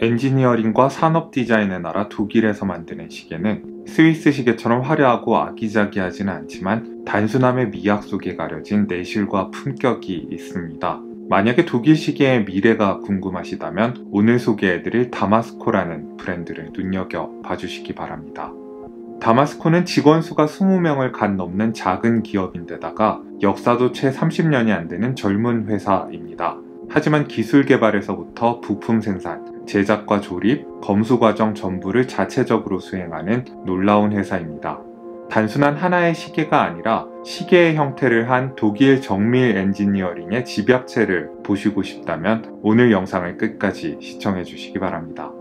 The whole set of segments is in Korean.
엔지니어링과 산업 디자인의 나라 독일에서 만드는 시계는 스위스 시계처럼 화려하고 아기자기하지는 않지만 단순함의 미학 속에 가려진 내실과 품격이 있습니다. 만약에 독일 시계의 미래가 궁금하시다면 오늘 소개해드릴 다마스코라는 브랜드를 눈여겨봐 주시기 바랍니다. 다마스코는 직원 수가 20명을 갓 넘는 작은 기업인데다가 역사도 채 30년이 안 되는 젊은 회사입니다. 하지만 기술 개발에서부터 부품 생산, 제작과 조립, 검수 과정 전부를 자체적으로 수행하는 놀라운 회사입니다. 단순한 하나의 시계가 아니라 시계의 형태를 한 독일 정밀 엔지니어링의 집약체를 보시고 싶다면 오늘 영상을 끝까지 시청해 주시기 바랍니다.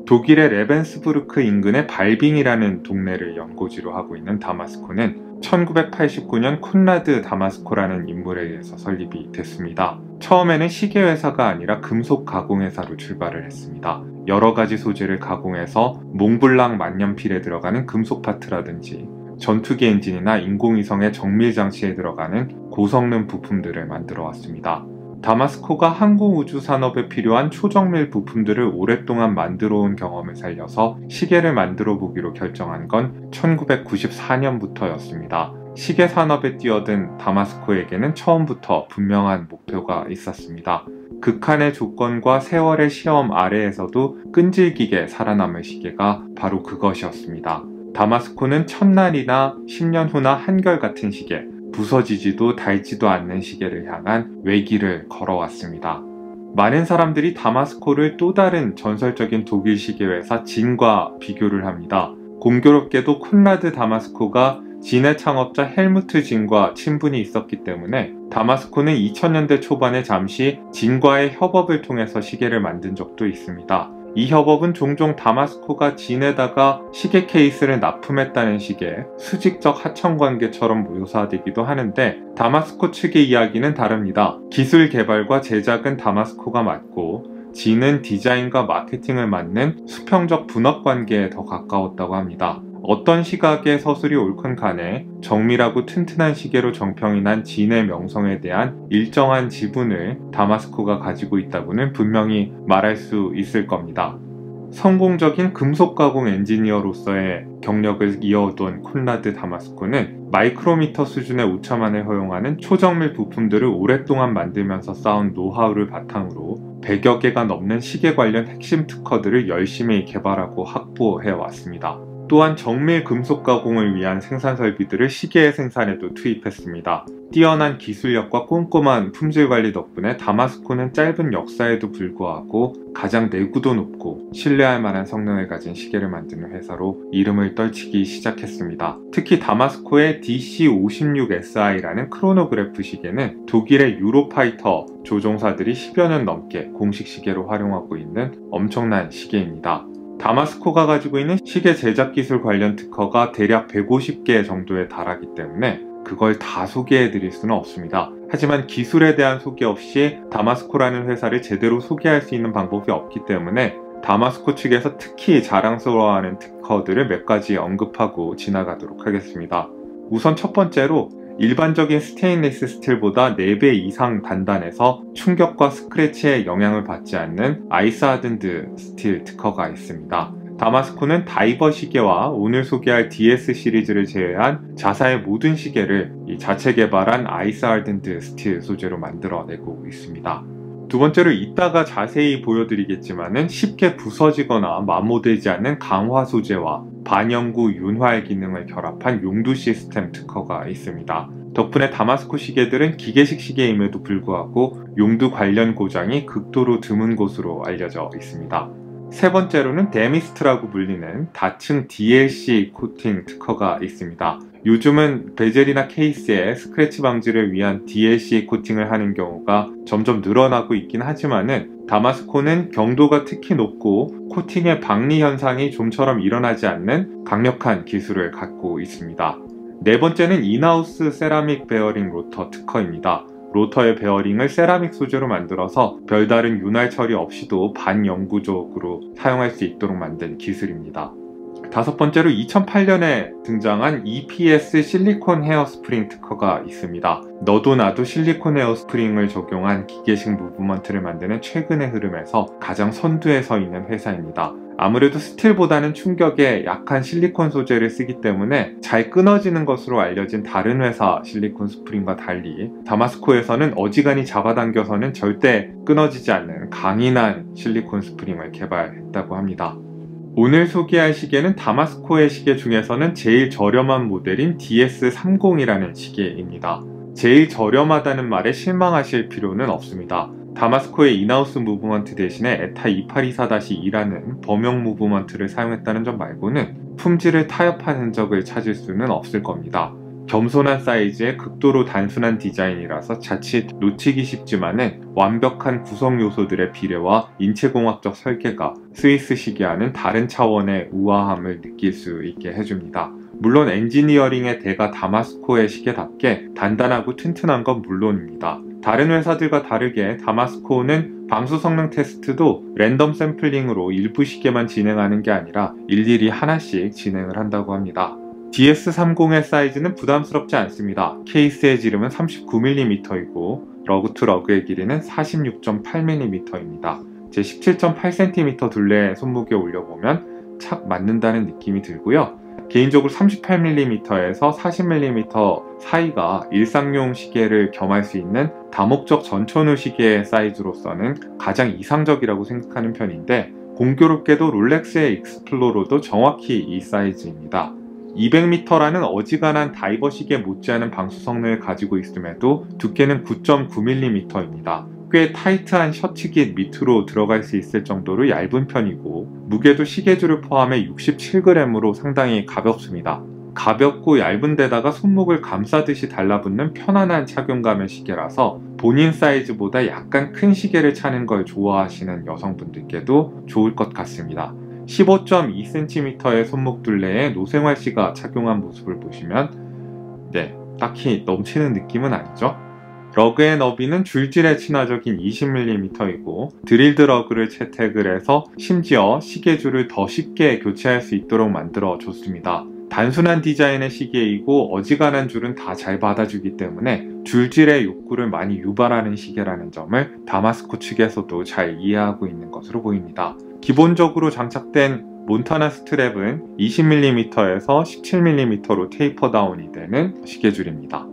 독일의 레벤스부르크 인근의 발빙이라는 동네를 연고지로 하고 있는 다마스코는 1989년 콘라드 다마스코라는 인물에 의해서 설립이 됐습니다. 처음에는 시계회사가 아니라 금속 가공회사로 출발을 했습니다. 여러가지 소재를 가공해서 몽블랑 만년필에 들어가는 금속 파트라든지 전투기 엔진이나 인공위성의 정밀 장치에 들어가는 고성능 부품들을 만들어 왔습니다. 다마스코가 항공우주 산업에 필요한 초정밀 부품들을 오랫동안 만들어 온 경험을 살려서 시계를 만들어 보기로 결정한 건 1994년부터였습니다. 시계 산업에 뛰어든 다마스코에게는 처음부터 분명한 목표가 있었습니다. 극한의 조건과 세월의 시험 아래에서도 끈질기게 살아남을 시계가 바로 그것이었습니다. 다마스코는 첫날이나 10년 후나 한결같은 시계, 부서지지도 닳지도 않는 시계를 향한 외길을 걸어왔습니다. 많은 사람들이 다마스코를 또 다른 전설적인 독일 시계회사 진과 비교를 합니다. 공교롭게도 콘라드 다마스코가 진의 창업자 헬무트 진과 친분이 있었기 때문에 다마스코는 2000년대 초반에 잠시 진과의 협업을 통해서 시계를 만든 적도 있습니다. 이 협업은 종종 다마스코가 진에다가 시계 케이스를 납품했다는 식의 수직적 하청관계처럼 묘사되기도 하는데 다마스코 측의 이야기는 다릅니다. 기술 개발과 제작은 다마스코가 맡고 진은 디자인과 마케팅을 맡는 수평적 분업관계에 더 가까웠다고 합니다. 어떤 시각의 서술이 옳건 간에 정밀하고 튼튼한 시계로 정평이 난 진의 명성에 대한 일정한 지분을 다마스코가 가지고 있다고는 분명히 말할 수 있을 겁니다. 성공적인 금속 가공 엔지니어로서의 경력을 이어오던 콘라드 다마스코는 마이크로미터 수준의 오차만을 허용하는 초정밀 부품들을 오랫동안 만들면서 쌓은 노하우를 바탕으로 100여 개가 넘는 시계 관련 핵심 특허들을 열심히 개발하고 확보해 왔습니다. 또한 정밀 금속 가공을 위한 생산 설비들을 시계의 생산에도 투입했습니다. 뛰어난 기술력과 꼼꼼한 품질 관리 덕분에 다마스코는 짧은 역사에도 불구하고 가장 내구도 높고 신뢰할 만한 성능을 가진 시계를 만드는 회사로 이름을 떨치기 시작했습니다. 특히 다마스코의 DC56SI라는 크로노그래프 시계는 독일의 유로파이터 조종사들이 10여 년 넘게 공식 시계로 활용하고 있는 엄청난 시계입니다. 다마스코가 가지고 있는 시계 제작 기술 관련 특허가 대략 150개 정도에 달하기 때문에 그걸 다 소개해 드릴 수는 없습니다. 하지만 기술에 대한 소개 없이 다마스코라는 회사를 제대로 소개할 수 있는 방법이 없기 때문에 다마스코 측에서 특히 자랑스러워하는 특허들을 몇 가지 언급하고 지나가도록 하겠습니다. 우선 첫 번째로 일반적인 스테인리스 스틸보다 4배 이상 단단해서 충격과 스크래치에 영향을 받지 않는 아이스 하든드 스틸 특허가 있습니다. 다마스코는 다이버 시계와 오늘 소개할 DS 시리즈를 제외한 자사의 모든 시계를 자체 개발한 아이스 하든드 스틸 소재로 만들어내고 있습니다. 두 번째로 이따가 자세히 보여드리겠지만은 쉽게 부서지거나 마모되지 않는 강화 소재와 반영구 윤활 기능을 결합한 용두 시스템 특허가 있습니다. 덕분에 다마스코 시계들은 기계식 시계임에도 불구하고 용두 관련 고장이 극도로 드문 것으로 알려져 있습니다. 세 번째로는 데미스트라고 불리는 다층 DLC 코팅 특허가 있습니다. 요즘은 베젤이나 케이스에 스크래치 방지를 위한 DLC 코팅을 하는 경우가 점점 늘어나고 있긴 하지만은 다마스코는 경도가 특히 높고 코팅의 박리 현상이 좀처럼 일어나지 않는 강력한 기술을 갖고 있습니다. 네 번째는 인하우스 세라믹 베어링 로터 특허입니다. 로터의 베어링을 세라믹 소재로 만들어서 별다른 윤활 처리 없이도 반영구적으로 사용할 수 있도록 만든 기술입니다. 5번째로 2008년에 등장한 EPS 실리콘 헤어 스프링 특허가 있습니다. 너도 나도 실리콘 헤어 스프링을 적용한 기계식 무브먼트를 만드는 최근의 흐름에서 가장 선두에 서 있는 회사입니다. 아무래도 스틸보다는 충격에 약한 실리콘 소재를 쓰기 때문에 잘 끊어지는 것으로 알려진 다른 회사 실리콘 스프링과 달리 다마스코에서는 어지간히 잡아당겨서는 절대 끊어지지 않는 강인한 실리콘 스프링을 개발했다고 합니다. 오늘 소개할 시계는 다마스코의 시계 중에서는 제일 저렴한 모델인 DS30이라는 시계입니다. 제일 저렴하다는 말에 실망하실 필요는 없습니다. 다마스코의 인하우스 무브먼트 대신에 에타 2824-2라는 범용 무브먼트를 사용했다는 점 말고는 품질을 타협한 흔적을 찾을 수는 없을 겁니다. 겸손한 사이즈에 극도로 단순한 디자인이라서 자칫 놓치기 쉽지만은 완벽한 구성 요소들의 비례와 인체공학적 설계가 스위스 시계와는 다른 차원의 우아함을 느낄 수 있게 해줍니다. 물론 엔지니어링의 대가 다마스코의 시계답게 단단하고 튼튼한 건 물론입니다. 다른 회사들과 다르게 다마스코는 방수 성능 테스트도 랜덤 샘플링으로 일부 시계만 진행하는 게 아니라 일일이 하나씩 진행을 한다고 합니다. DS30의 사이즈는 부담스럽지 않습니다. 케이스의 지름은 39mm이고 러그 투 러그의 길이는 46.8mm입니다. 제 17.8cm 둘레의 손목에 올려보면 착 맞는다는 느낌이 들고요. 개인적으로 38mm에서 40mm 사이가 일상용 시계를 겸할 수 있는 다목적 전천후 시계의 사이즈로서는 가장 이상적이라고 생각하는 편인데 공교롭게도 롤렉스의 익스플로러도 정확히 이 사이즈입니다. 200m라는 어지간한 다이버 시계 못지않은 방수 성능을 가지고 있음에도 두께는 9.9mm입니다. 꽤 타이트한 셔츠깃 밑으로 들어갈 수 있을 정도로 얇은 편이고 무게도 시계줄을 포함해 67g으로 상당히 가볍습니다. 가볍고 얇은 데다가 손목을 감싸듯이 달라붙는 편안한 착용감의 시계라서 본인 사이즈보다 약간 큰 시계를 차는 걸 좋아하시는 여성분들께도 좋을 것 같습니다. 15.2cm의 손목 둘레에 노생활 씨가 착용한 모습을 보시면 딱히 넘치는 느낌은 아니죠? 러그의 너비는 줄질에 친화적인 20mm이고 드릴드 러그를 채택을 해서 심지어 시계줄을 더 쉽게 교체할 수 있도록 만들어 줬습니다. 단순한 디자인의 시계이고 어지간한 줄은 다 잘 받아주기 때문에 줄질의 욕구를 많이 유발하는 시계라는 점을 다마스코 측에서도 잘 이해하고 있는 것으로 보입니다. 기본적으로 장착된 몬타나 스트랩은 20mm에서 17mm로 테이퍼 다운이 되는 시계줄입니다.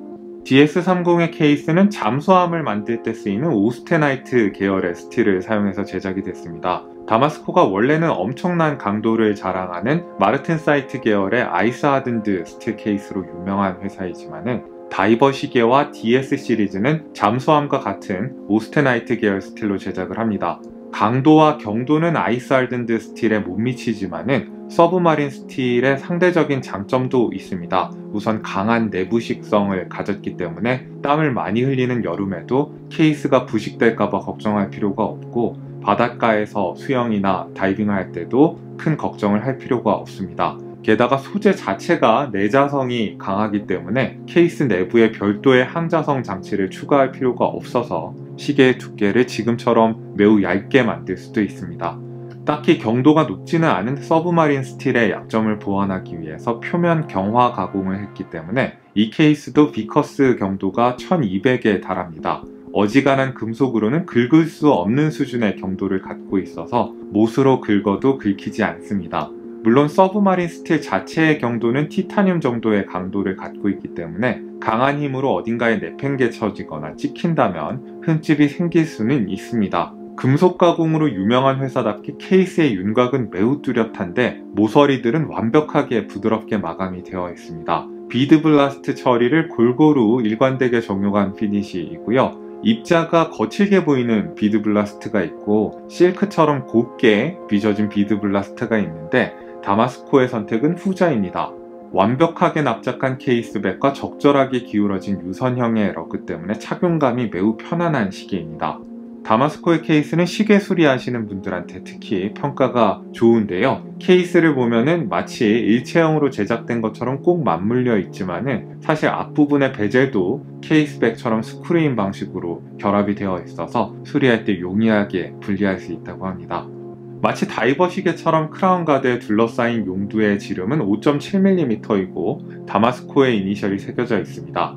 DS30의 케이스는 잠수함을 만들 때 쓰이는 오스테나이트 계열의 스틸을 사용해서 제작이 됐습니다. 다마스코가 원래는 엄청난 강도를 자랑하는 마르텐사이트 계열의 아이스 하든드 스틸 케이스로 유명한 회사이지만은 다이버 시계와 DS 시리즈는 잠수함과 같은 오스테나이트 계열 스틸로 제작을 합니다. 강도와 경도는 아이스 하든드 스틸에 못 미치지만은 서브마린 스틸의 상대적인 장점도 있습니다. 우선 강한 내부 식성을 가졌기 때문에 땀을 많이 흘리는 여름에도 케이스가 부식될까봐 걱정할 필요가 없고 바닷가에서 수영이나 다이빙을 할 때도 큰 걱정을 할 필요가 없습니다. 게다가 소재 자체가 내자성이 강하기 때문에 케이스 내부에 별도의 항자성 장치를 추가할 필요가 없어서 시계의 두께를 지금처럼 매우 얇게 만들 수도 있습니다. 딱히 경도가 높지는 않은 서브마린 스틸의 약점을 보완하기 위해서 표면 경화 가공을 했기 때문에 이 케이스도 비커스 경도가 1200에 달합니다. 어지간한 금속으로는 긁을 수 없는 수준의 경도를 갖고 있어서 못으로 긁어도 긁히지 않습니다. 물론 서브마린 스틸 자체의 경도는 티타늄 정도의 강도를 갖고 있기 때문에 강한 힘으로 어딘가에 내팽개쳐지거나 찍힌다면 흠집이 생길 수는 있습니다. 금속 가공으로 유명한 회사답게 케이스의 윤곽은 매우 뚜렷한데 모서리들은 완벽하게 부드럽게 마감이 되어 있습니다. 비드 블라스트 처리를 골고루 일관되게 적용한 피니시이고요. 입자가 거칠게 보이는 비드 블라스트가 있고 실크처럼 곱게 빚어진 비드 블라스트가 있는데 다마스코의 선택은 후자입니다. 완벽하게 납작한 케이스백과 적절하게 기울어진 유선형의 러그 때문에 착용감이 매우 편안한 시계입니다. 다마스코의 케이스는 시계 수리하시는 분들한테 특히 평가가 좋은데요. 케이스를 보면은 마치 일체형으로 제작된 것처럼 꼭 맞물려 있지만은 사실 앞부분의 베젤도 케이스백처럼 스크루인 방식으로 결합이 되어 있어서 수리할 때 용이하게 분리할 수 있다고 합니다. 마치 다이버 시계처럼 크라운 가드에 둘러싸인 용두의 지름은 5.7mm이고 다마스코의 이니셜이 새겨져 있습니다.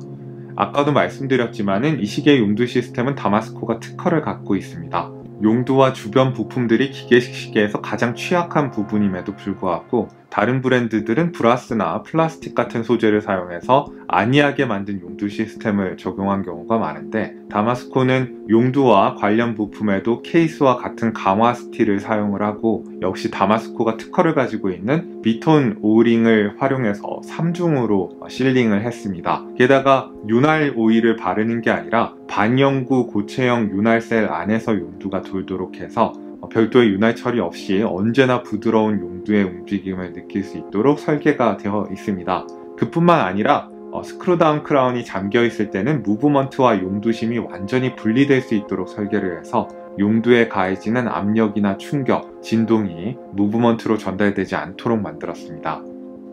아까도 말씀드렸지만 이 시계 용두 시스템은 다마스코가 특허를 갖고 있습니다. 용두와 주변 부품들이 기계식 시계에서 가장 취약한 부분임에도 불구하고 다른 브랜드들은 브라스나 플라스틱 같은 소재를 사용해서 안이하게 만든 용두 시스템을 적용한 경우가 많은데, 다마스코는 용두와 관련 부품에도 케이스와 같은 강화 스틸을 사용을 하고, 역시 다마스코가 특허를 가지고 있는 비톤 오링을 활용해서 3중으로 실링을 했습니다. 게다가 윤활 오일을 바르는 게 아니라 반영구 고체형 윤활셀 안에서 용두가 돌도록 해서 별도의 윤활 처리 없이 언제나 부드러운 용두의 움직임을 느낄 수 있도록 설계가 되어 있습니다. 그뿐만 아니라 스크루다운 크라운이 잠겨 있을 때는 무브먼트와 용두심이 완전히 분리될 수 있도록 설계를 해서 용두에 가해지는 압력이나 충격, 진동이 무브먼트로 전달되지 않도록 만들었습니다.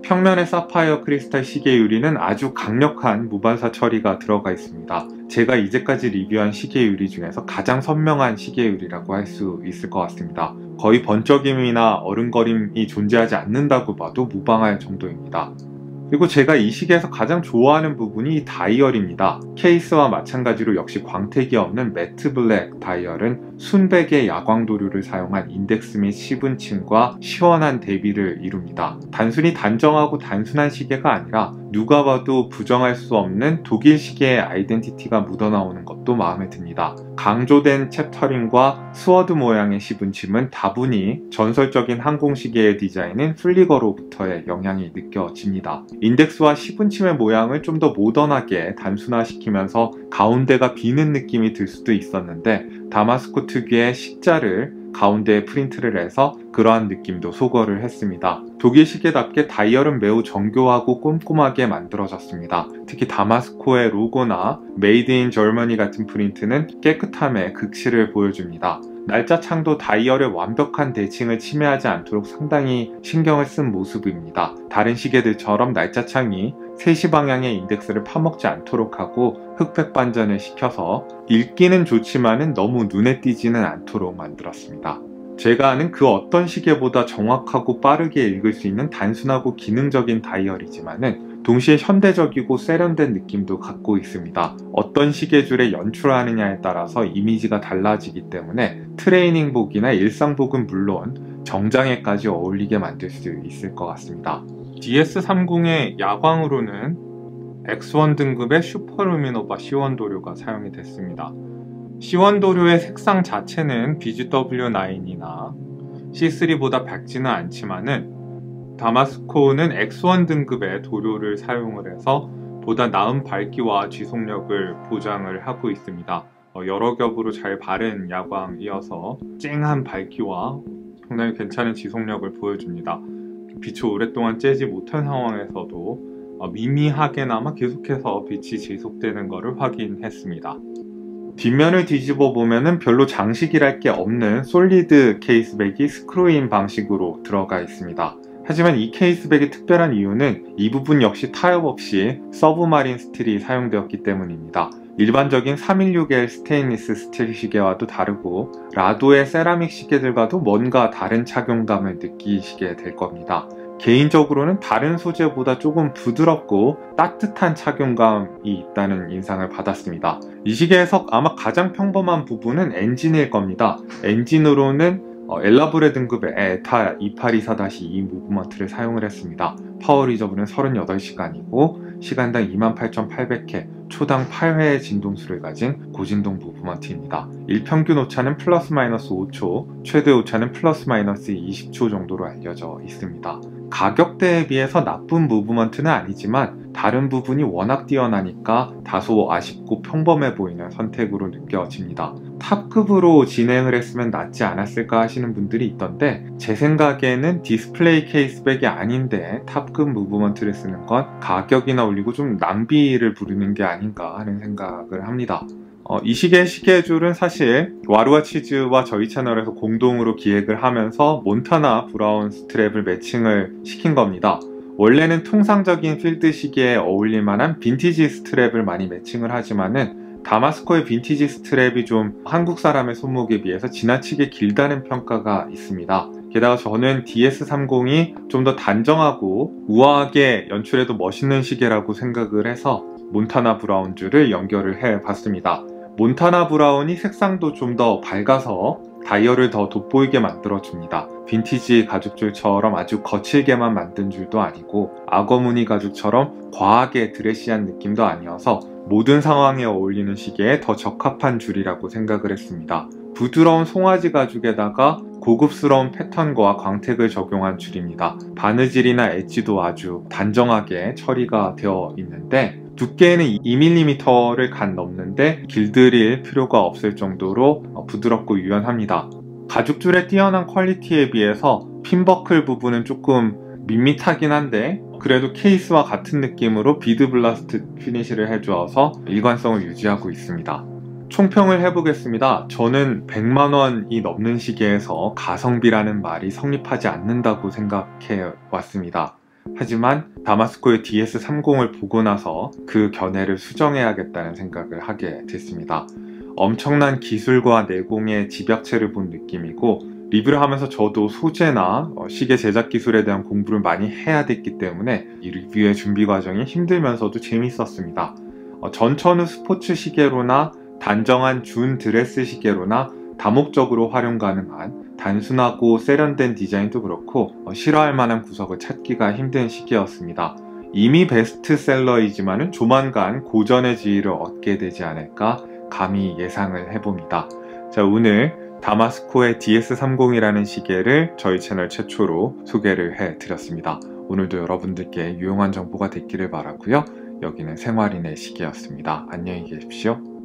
평면의 사파이어 크리스탈 시계 유리는 아주 강력한 무반사 처리가 들어가 있습니다. 제가 이제까지 리뷰한 시계 유리 중에서 가장 선명한 시계 유리라고 할 수 있을 것 같습니다. 거의 번쩍임이나 어른거림이 존재하지 않는다고 봐도 무방할 정도입니다. 그리고 제가 이 시계에서 가장 좋아하는 부분이 다이얼입니다. 케이스와 마찬가지로 역시 광택이 없는 매트 블랙 다이얼은 순백의 야광도료를 사용한 인덱스 및 시분층과 시원한 대비를 이룹니다. 단순히 단정하고 단순한 시계가 아니라 누가 봐도 부정할 수 없는 독일 시계의 아이덴티티가 묻어나오는 것도 마음에 듭니다. 강조된 챕터링과 스워드 모양의 시분침은 다분히 전설적인 항공시계의 디자인인 플리거로부터의 영향이 느껴집니다. 인덱스와 시분침의 모양을 좀 더 모던하게 단순화시키면서 가운데가 비는 느낌이 들 수도 있었는데, 다마스코 특유의 십자를 가운데에 프린트를 해서 그러한 느낌도 소거를 했습니다. 독일 시계답게 다이얼은 매우 정교하고 꼼꼼하게 만들어졌습니다. 특히 다마스코의 로고나 메이드 인 저머니 같은 프린트는 깨끗함의 극치를 보여줍니다. 날짜창도 다이얼의 완벽한 대칭을 침해하지 않도록 상당히 신경을 쓴 모습입니다. 다른 시계들처럼 날짜창이 3시 방향의 인덱스를 파먹지 않도록 하고 흑백 반전을 시켜서 읽기는 좋지만은 너무 눈에 띄지는 않도록 만들었습니다. 제가 아는 그 어떤 시계보다 정확하고 빠르게 읽을 수 있는 단순하고 기능적인 다이얼이지만은 동시에 현대적이고 세련된 느낌도 갖고 있습니다. 어떤 시계줄에 연출하느냐에 따라서 이미지가 달라지기 때문에 트레이닝복이나 일상복은 물론 정장에까지 어울리게 만들 수 있을 것 같습니다. DS30의 야광으로는 X1 등급의 슈퍼루미노바 C1 도료가 사용이 됐습니다. C1 도료의 색상 자체는 BGW9이나 C3보다 밝지는 않지만은 다마스코는 X1 등급의 도료를 사용을 해서 보다 나은 밝기와 지속력을 보장을 하고 있습니다. 여러 겹으로 잘 바른 야광이어서 쨍한 밝기와 상당히 괜찮은 지속력을 보여줍니다. 빛이 오랫동안 쬐지 못한 상황에서도 미미하게나마 계속해서 빛이 지속되는 것을 확인했습니다. 뒷면을 뒤집어 보면은 별로 장식이랄 게 없는 솔리드 케이스백이 스크루인 방식으로 들어가 있습니다. 하지만 이 케이스백이 특별한 이유는 이 부분 역시 타협 없이 서브마린 스틸이 사용되었기 때문입니다. 일반적인 316L 스테인리스 스틸 시계와도 다르고 라도의 세라믹 시계들과도 뭔가 다른 착용감을 느끼시게 될 겁니다. 개인적으로는 다른 소재보다 조금 부드럽고 따뜻한 착용감이 있다는 인상을 받았습니다. 이 시계에서 아마 가장 평범한 부분은 엔진일 겁니다. 엔진으로는 엘라브레 등급의 에타 2824-2 무브먼트를 사용을 했습니다. 파워 리저브는 38시간이고 시간당 28,800회, 초당 8회의 진동수를 가진 고진동 무브먼트입니다. 일평균 오차는 플러스 마이너스 5초, 최대 오차는 플러스 마이너스 20초 정도로 알려져 있습니다. 가격대에 비해서 나쁜 무브먼트는 아니지만 다른 부분이 워낙 뛰어나니까 다소 아쉽고 평범해 보이는 선택으로 느껴집니다. 탑급으로 진행을 했으면 낫지 않았을까 하시는 분들이 있던데, 제 생각에는 디스플레이 케이스백이 아닌데 탑급 무브먼트를 쓰는 건 가격이나 올리고 좀 낭비를 부르는 게 아닌가 하는 생각을 합니다. 이 시계의 시계줄은 사실 와루와 치즈와 저희 채널에서 공동으로 기획을 하면서 몬타나 브라운 스트랩을 매칭을 시킨 겁니다. 원래는 통상적인 필드 시계에 어울릴 만한 빈티지 스트랩을 많이 매칭을 하지만은 다마스코의 빈티지 스트랩이 좀 한국 사람의 손목에 비해서 지나치게 길다는 평가가 있습니다. 게다가 저는 DS30이 좀 더 단정하고 우아하게 연출해도 멋있는 시계라고 생각을 해서 몬타나 브라운주를 연결을 해 봤습니다. 몬타나 브라운이 색상도 좀 더 밝아서 다이얼을 더 돋보이게 만들어줍니다. 빈티지 가죽줄처럼 아주 거칠게만 만든 줄도 아니고 악어무늬 가죽처럼 과하게 드레시한 느낌도 아니어서 모든 상황에 어울리는 시계에 더 적합한 줄이라고 생각을 했습니다. 부드러운 송아지 가죽에다가 고급스러운 패턴과 광택을 적용한 줄입니다. 바느질이나 엣지도 아주 단정하게 처리가 되어 있는데 두께는 2mm를 간 넘는데 길들일 필요가 없을 정도로 부드럽고 유연합니다. 가죽줄의 뛰어난 퀄리티에 비해서 핀버클 부분은 조금 밋밋하긴 한데 그래도 케이스와 같은 느낌으로 비드 블라스트 피니시를 해주어서 일관성을 유지하고 있습니다. 총평을 해보겠습니다. 저는 100만원이 넘는 시계에서 가성비라는 말이 성립하지 않는다고 생각해 왔습니다. 하지만 다마스코의 DS30을 보고 나서 그 견해를 수정해야겠다는 생각을 하게 됐습니다. 엄청난 기술과 내공의 집약체를 본 느낌이고 리뷰를 하면서 저도 소재나 시계 제작 기술에 대한 공부를 많이 해야 됐기 때문에 이 리뷰의 준비 과정이 힘들면서도 재밌었습니다. 전천후 스포츠 시계로나 단정한 준 드레스 시계로나 다목적으로 활용 가능한 단순하고 세련된 디자인도 그렇고 싫어할 만한 구석을 찾기가 힘든 시계였습니다. 이미 베스트셀러이지만 조만간 고전의 지위를 얻게 되지 않을까 감히 예상을 해봅니다. 자, 오늘 다마스코의 DS30이라는 시계를 저희 채널 최초로 소개를 해드렸습니다. 오늘도 여러분들께 유용한 정보가 됐기를 바라고요. 여기는 생활인의 시계였습니다. 안녕히 계십시오.